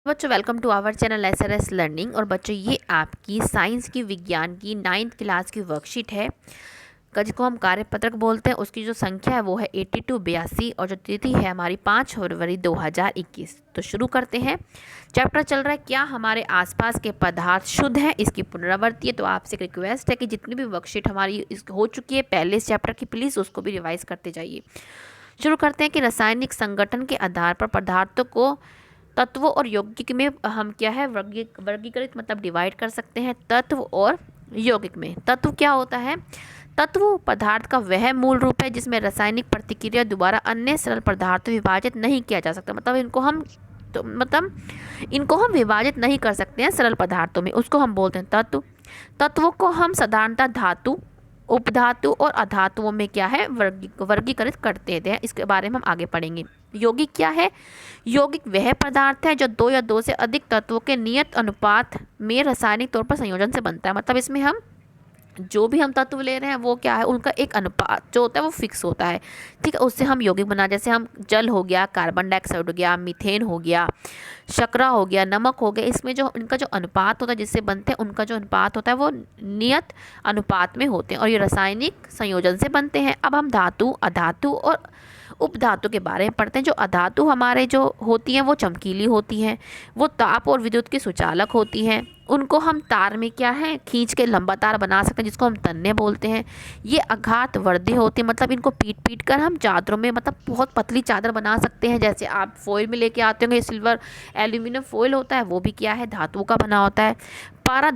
बच्चों welcome to our channel SRS learning. और बच्चों ये आपकी साइंस की विज्ञान की 9th क्लास की वर्कशीट है जिसको हम कार्यपत्रक बोलते हैं। उसकी जो संख्या है वो है 8282 और जो तिथि है हमारी 5 फरवरी 2021। तो शुरू करते हैं। चैप्टर चल रहा है क्या हमारे आसपास के पदार्थ शुद्ध हैं, इसकी पुनरावृत्ति है। तो आपसे एक रिक्वेस्ट है कि जितनी भी वर्कशीट हमारी हो चुकी है पहले इस चैप्टर की, प्लीज़ उसको भी रिवाइज करते जाइए। शुरू करते हैं कि रासायनिक संगठन के आधार पर पदार्थों को तत्वों और यौगिक में हम क्या है वर्गीकृत मतलब डिवाइड कर सकते हैं। तत्व और यौगिक में तत्व क्या होता है? तत्व पदार्थ का वह मूल रूप है जिसमें रासायनिक प्रतिक्रिया द्वारा अन्य सरल पदार्थों विभाजित नहीं किया जा सकता। मतलब इनको हम विभाजित नहीं कर सकते हैं सरल पदार्थों में, उसको हम बोलते हैं तत्व। तत्वों को हम साधारणतः धातु, उपधातु और अधातुओं में क्या है वर्गीकृत करते हैं। इसके बारे में हम आगे पढ़ेंगे। यौगिक क्या है? यौगिक वह पदार्थ है जो दो या दो से अधिक तत्वों के नियत अनुपात में रासायनिक तौर पर संयोजन से बनता है। मतलब इसमें हम जो भी हम तत्व ले रहे हैं वो क्या है, उनका एक अनुपात जो होता है वो फिक्स होता है, ठीक है। उससे हम यौगिक बना, जैसे हम जल हो गया, कार्बन डाइऑक्साइड हो गया, मीथेन हो गया, शर्करा हो गया, नमक हो गया, इसमें जो इनका जो अनुपात होता है जिससे बनते हैं, उनका जो अनुपात होता है वो नियत अनुपात में होते हैं और ये रासायनिक संयोजन से बनते हैं। अब हम धातु, अधातु और उपधातु के बारे में पढ़ते हैं। जो अधातु हमारे जो होती हैं वो चमकीली होती हैं, वो ताप और विद्युत की सुचालक होती हैं। उनको हम तार में क्या है खींच के लंबा तार बना सकते हैं जिसको हम तन्ने बोलते हैं। ये आघात वर्धी होती है, मतलब इनको पीट पीट कर हम चादरों में मतलब बहुत पतली चादर बना सकते हैं। जैसे आप फॉइल में लेके आते होंगे, सिल्वर एल्यूमिनियम फॉइल होता है, वो भी क्या है धातुओं का बना होता है। पारा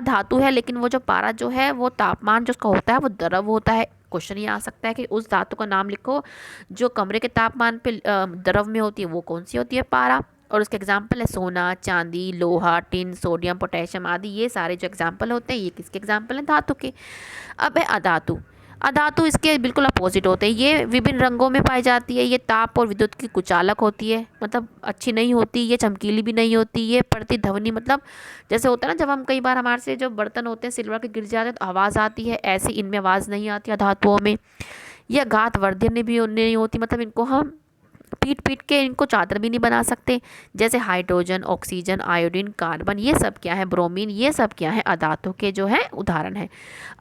धातु है, लेकिन वो जो पारा जो है वो तापमान जो उसका होता है वो द्रव होता है। क्वेश्चन ये आ सकता है कि उस धातु का नाम लिखो जो कमरे के तापमान पे द्रव में होती है, वो कौन सी होती है? पारा। और उसके एग्जाम्पल है सोना, चांदी, लोहा, टिन, सोडियम, पोटेशियम आदि। ये सारे जो एग्जाम्पल होते हैं ये किसके एग्जाम्पल हैं? धातु के। अब है अधातु। अधातु इसके बिल्कुल अपोजिट होते हैं। ये विभिन्न रंगों में पाई जाती है, ये ताप और विद्युत की कुचालक होती है, मतलब अच्छी नहीं होती, ये चमकीली भी नहीं होती, ये प्रतिध्वनि मतलब जैसे होता है ना, जब हम कई बार हमारे से जो बर्तन होते हैं सिल्वर के गिर जाते हैं तो आवाज़ आती है, ऐसे इनमें आवाज़ नहीं आती है धातुओं में। यह घात वर्धन भी नहीं होती, मतलब इनको हम पीट पीट के इनको चादर भी नहीं बना सकते। जैसे हाइड्रोजन, ऑक्सीजन, आयोडीन, कार्बन, ये सब क्या है, ब्रोमीन, ये सब क्या है अधातु के जो है उदाहरण है।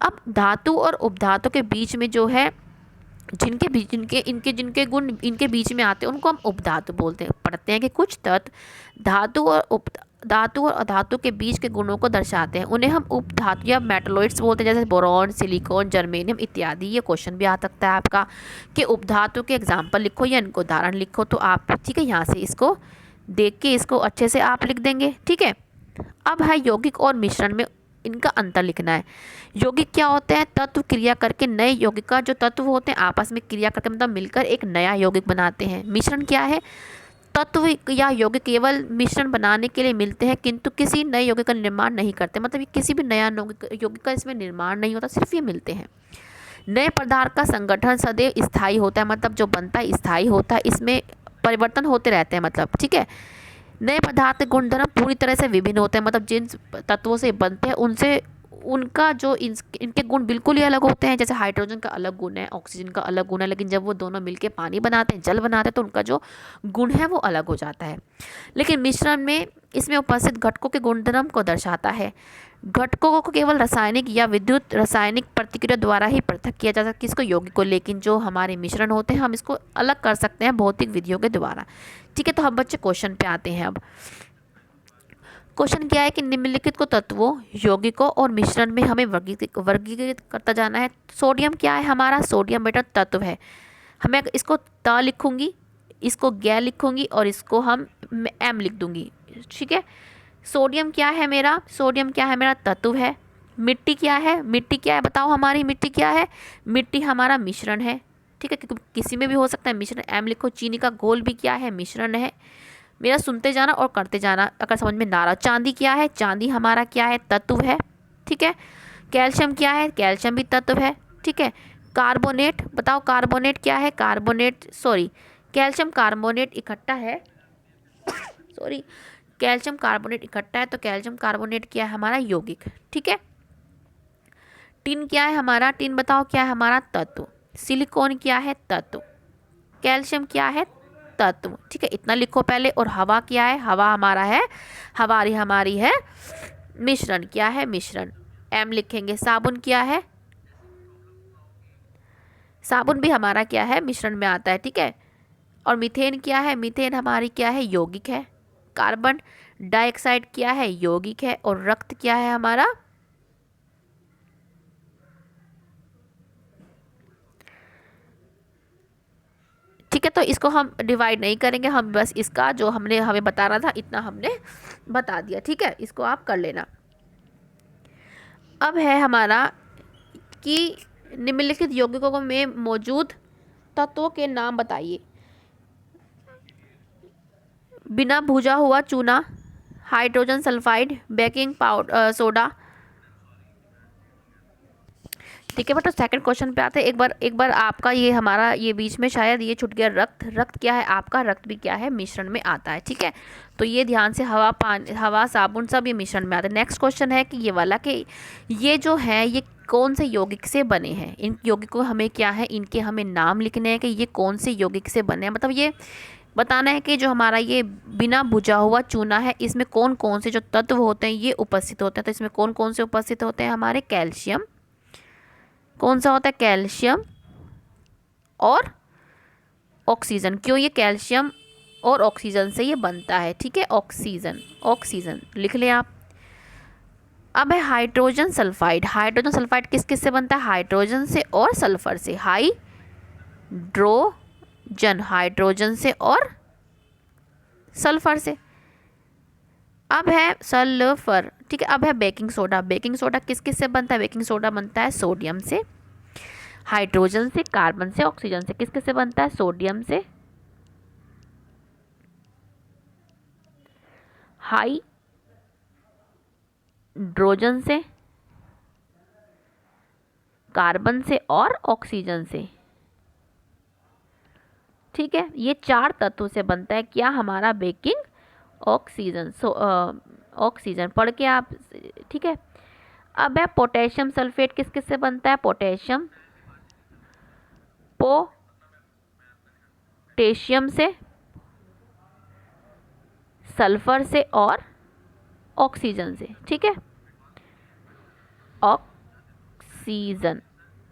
अब धातु और उपधातु के बीच में जो है जिनके बीच जिनके गुण इनके बीच में आते हैं उनको हम उपधातु बोलते हैं। पढ़ते हैं कि कुछ तत्व धातु और अधातु के बीच के गुणों को दर्शाते हैं, उन्हें हम उपधातु या मेटलोइड्स बोलते हैं, जैसे बोरॉन, सिलिकॉन, जर्मेनियम इत्यादि। ये क्वेश्चन भी आ सकता है आपका कि उपधातु के एग्जाम्पल लिखो या इनको उदाहरण लिखो। तो आप ठीक है यहाँ से इसको देख के इसको अच्छे से आप लिख देंगे, ठीक है। अब है यौगिक और मिश्रण में इनका अंतर लिखना है। यौगिक क्या होते हैं? तत्व क्रिया करके नए यौगिक का जो तत्व होते हैं आपस में क्रिया करके मतलब मिलकर एक नया यौगिक बनाते हैं। मिश्रण क्या है? तत्व या यौगिक केवल मिश्रण बनाने के लिए मिलते हैं किंतु किसी नए यौगिक का निर्माण नहीं करते। मतलब ये किसी भी नया यौगिक का इसमें निर्माण नहीं होता, सिर्फ ये मिलते हैं। नए पदार्थ का संगठन सदैव स्थायी होता है, मतलब जो बनता है स्थायी होता है, इसमें परिवर्तन होते रहते हैं, मतलब ठीक है। नए पदार्थ के गुणधर्म पूरी तरह से विभिन्न होते हैं, मतलब जिन तत्वों से बनते हैं उनसे उनका जो इनके गुण बिल्कुल ही अलग होते हैं। जैसे हाइड्रोजन का अलग गुण है, ऑक्सीजन का अलग गुण है, लेकिन जब वो दोनों मिलके पानी बनाते हैं, जल बनाते हैं, तो उनका जो गुण है वो अलग हो जाता है। लेकिन मिश्रण में इसमें उपस्थित घटकों के गुणधर्म को दर्शाता है। घटकों को केवल रासायनिक या विद्युत रासायनिक प्रतिक्रिया द्वारा ही पृथक किया जा सकता है, किसको? यौगिक को। लेकिन जो हमारे मिश्रण होते हैं हम इसको अलग कर सकते हैं भौतिक विधियों के द्वारा, ठीक है। तो हम बच्चे क्वेश्चन पे आते हैं। अब क्वेश्चन क्या है कि निम्नलिखित को तत्वों, यौगिकों और मिश्रण में हमें वर्गीकृत करता जाना है। सोडियम क्या है हमारा? सोडियम बेटा तत्व है। हमें इसको त लिखूंगी, इसको ग लिखूंगी और इसको हम एम लिख दूंगी, ठीक है। सोडियम क्या है मेरा? सोडियम क्या है मेरा? तत्व है। मिट्टी क्या है? मिट्टी क्या है बताओ, हमारी मिट्टी क्या है? मिट्टी हमारा मिश्रण है, ठीक है, क्योंकि किसी में भी हो सकता है मिश्रण। एम लिखो। चीनी का घोल भी क्या है? मिश्रण है। मेरा सुनते जाना और करते जाना अगर समझ में ना आ रहा। चांदी क्या है? चांदी हमारा क्या है? तत्व है, ठीक है। कैल्शियम क्या है? कैल्शियम भी तत्व है, ठीक है। कार्बोनेट बताओ, कार्बोनेट क्या है? कैल्शियम कार्बोनेट इकट्ठा है, सॉरी, कैल्शियम कार्बोनेट इकट्ठा है, तो कैल्शियम कार्बोनेट क्या है? हमारा यौगिक, ठीक है। टिन क्या है हमारा? टिन बताओ क्या है हमारा? तत्व। सिलिकॉन क्या है? तत्व। कैल्शियम क्या है? तत्व, ठीक है, इतना लिखो पहले। और हवा क्या है, हवा हमारा है, हमारी है मिश्रण, क्या है मिश्रण, एम लिखेंगे। साबुन क्या है, साबुन भी हमारा क्या है मिश्रण में आता है, ठीक है। और मीथेन क्या है, मीथेन हमारी क्या है यौगिक है। कार्बन डाइऑक्साइड क्या है यौगिक है। और रक्त क्या है हमारा, ठीक है। तो इसको हम डिवाइड नहीं करेंगे, हम बस इसका जो हमने हमें बताना था इतना हमने बता दिया, ठीक है, इसको आप कर लेना। अब है हमारा कि निम्नलिखित यौगिकों में मौजूद तत्वों के नाम बताइए। बिना भुजा हुआ चूना, hydrogen sulphide, baking powder soda, ठीक है। बट सेकंड क्वेश्चन पे आते हैं। एक बार आपका ये हमारा ये बीच में शायद ये छूट गया, रक्त। रक्त क्या है आपका, रक्त भी क्या है मिश्रण में आता है, ठीक है। तो ये ध्यान से, हवा पानी, हवा साबुन सब ये मिश्रण में आता है। नेक्स्ट क्वेश्चन है कि ये वाला कि ये जो है ये कौन से यौगिक से बने हैं। इन यौगिकों हमें क्या है, इनके हमें नाम लिखने हैं कि ये कौन से यौगिक से बने हैं। मतलब ये बताना है कि जो हमारा ये बिना भुजा हुआ चूना है इसमें कौन कौन से जो तत्व होते हैं ये उपस्थित होते हैं। तो इसमें कौन कौन से उपस्थित होते हैं हमारे, कैल्शियम, कौन सा होता है कैल्शियम और ऑक्सीजन। क्यों, ये कैल्शियम और ऑक्सीजन से ये बनता है, ठीक है, ऑक्सीजन, ऑक्सीजन लिख लें आप। अब है हाइड्रोजन सल्फाइड। हाइड्रोजन सल्फाइड किस किस से बनता है, हाइड्रोजन से और सल्फर से। हाइड्रोजन, हाइड्रोजन से और सल्फर से। अब है सल्फर, ठीक है। अब है बेकिंग सोडा। बेकिंग सोडा किस किस से बनता है, बेकिंग सोडा बनता है सोडियम से, हाइड्रोजन से, कार्बन से, ऑक्सीजन से। किस किस से बनता है, सोडियम से, हाइड्रोजन से, कार्बन से और ऑक्सीजन से, ठीक है। ये 4 तत्वों से बनता है क्या हमारा बेकिंग ऑक्सीजन। ऑक्सीजन पढ़ के आप, ठीक है। अब है पोटेशियम सल्फेट, किस किस से बनता है, पोटेशियम, पोटेशियम से, सल्फर से और ऑक्सीजन से, ठीक है, ऑक्सीजन।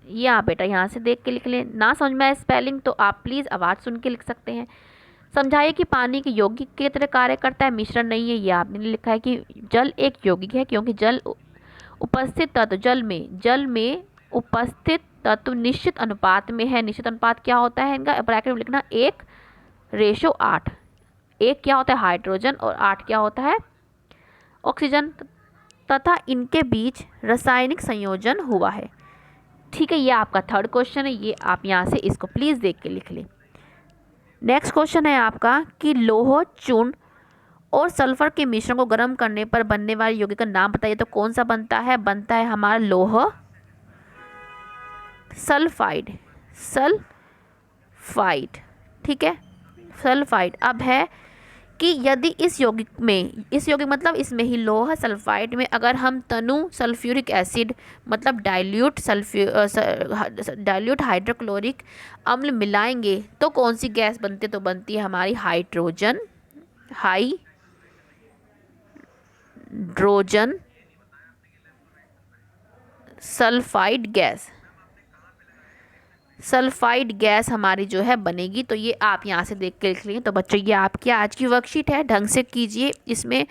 ये आप बेटा यहाँ से देख के लिख लें। ना समझ में आए स्पेलिंग तो आप प्लीज़ आवाज़ सुन के लिख सकते हैं। समझाइए कि पानी के यौगिक की तरह कार्य करता है, मिश्रण नहीं है। ये आपने लिखा है कि जल एक यौगिक है क्योंकि जल उपस्थित तत्व, जल में उपस्थित तत्व निश्चित अनुपात में है। निश्चित अनुपात क्या होता है इनका, ब्रैकेट में लिखना 1:8। 1 क्या होता है हाइड्रोजन और 8 क्या होता है ऑक्सीजन, तथा इनके बीच रासायनिक संयोजन हुआ है, ठीक है। ये आपका थर्ड क्वेश्चन है, ये आप यहाँ से इसको प्लीज़ देख के लिख लें। नेक्स्ट क्वेश्चन है आपका कि लौह, चूर्ण और सल्फर के मिश्रण को गर्म करने पर बनने वाले यौगिक का नाम बताइए। तो कौन सा बनता है, बनता है हमारा लौह सल्फाइड, सल्फाइड, ठीक है, सल्फाइड। अब है कि यदि इस यौगिक मतलब इसमें ही लौह सल्फाइड में अगर हम तनु सल्फ्यूरिक एसिड मतलब डाइल्यूट हाइड्रोक्लोरिक अम्ल मिलाएंगे तो कौन सी गैस बनती है, तो बनती है हमारी hydrogen sulphide gas. Sulphide gas हमारी जो है बनेगी। तो ये आप यहाँ से देख के लिख लेंगे। तो बच्चों ये आपकी आज की वर्कशीट है, ढंग से कीजिए, इसमें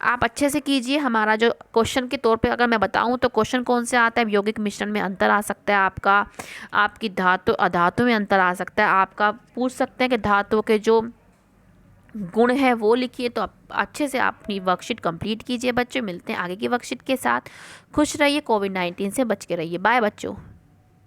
आप अच्छे से कीजिए। हमारा जो क्वेश्चन के तौर पे अगर मैं बताऊं तो क्वेश्चन कौन से आता है, यौगिक मिश्रण में अंतर आ सकता है आपका, आपकी धातु अधातु में अंतर आ सकता है, आपका पूछ सकते हैं कि धातुओं के जो गुण है वो लिखिए। तो आप अच्छे से अपनी वर्कशीट कंप्लीट कीजिए बच्चों। मिलते हैं आगे की वर्कशीट के साथ। खुश रहिए, कोविड-19 से बच के रहिए। बाय बच्चों।